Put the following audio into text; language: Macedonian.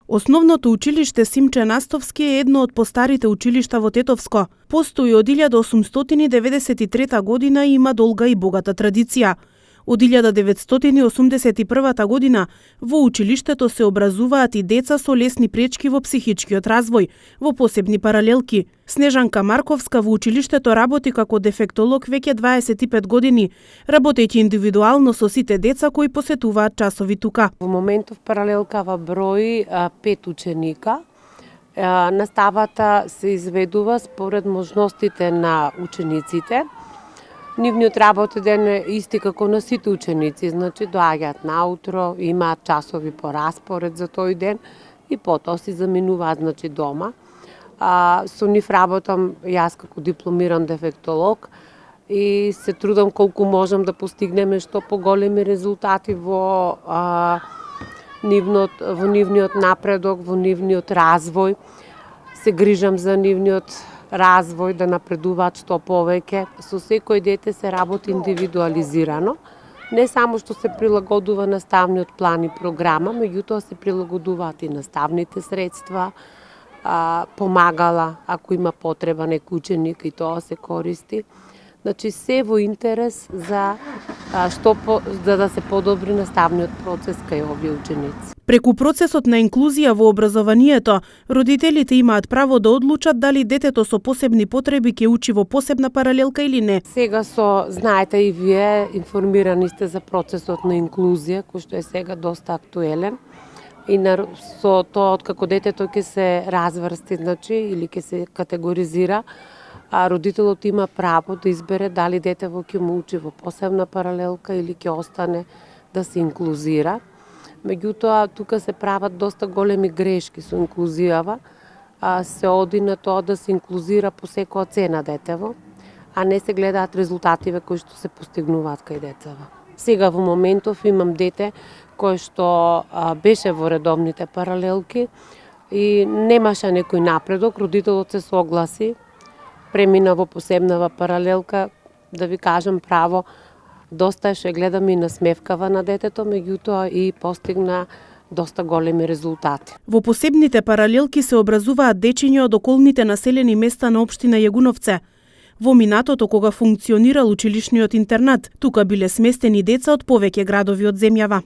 Основното училиште Симче Настовски е едно од постарите училишта во Тетовско. Постои од 1893 година и има долга и богата традиција. Од 1981 година во училиштето се образуваат и деца со лесни пречки во психичкиот развој, во посебни паралелки. Снежанка Марковска во училиштето работи како дефектолог веќе 25 години, работејќи индивидуално со сите деца кои посетуваат часови тука. Во моментов паралелкава брои 5 ученика. Наставата се изведува според можностите на учениците. Нивниот работен ден е исти како на сите ученици, значи доаѓаат наутро, имаат часови по распоред за тој ден и потоа си заминуваат дома. Со нив работам јас како дипломиран дефектолог и се трудам колку можам да постигнеме што поголеми резултати во нивниот напредок, во нивниот развој. Се грижам за нивниот развој, да напредуваат што повеќе. Со секој дете се работи индивидуализирано. Не само што се прилагодува наставниот план и програма, меѓутоа се прилагодуваат и наставните средства, помагала, ако има потреба некој ученик и тоа се користи. Значи се во интерес за да се подобри наставниот процес кај овие ученици. Преку процесот на инклузија во образованието, родителите имаат право да одлучат дали детето со посебни потреби ќе учи во посебна паралелка или не. Сега знаете и вие, информирани сте за процесот на инклузија, кој што е сега доста актуелен. И со тоа откако детето ќе се разврсти, или ќе се категоризира, родителот има право да избере дали детево ќе му учи во посебна паралелка или ќе остане да се инклузира. Меѓутоа, тука се прават доста големи грешки со инклузијава. Се оди на тоа да се инклузира по секоја цена детево, а не се гледаат резултативе кои што се постигнуваат кај детево. Сега во моментов имам дете кој што беше во редовните паралелки и немаше некој напредок, родителот се согласи, премина во посебнава паралелка, да ви кажам право, доста ше гледам и насмевкава на детето, меѓутоа и постигна доста големи резултати. Во посебните паралелки се образуваат дечиња од околните населени места на општина Јагуновце. Во минатото, кога функционирал училишниот интернат, тука биле сместени деца од повеќе градови од земјава.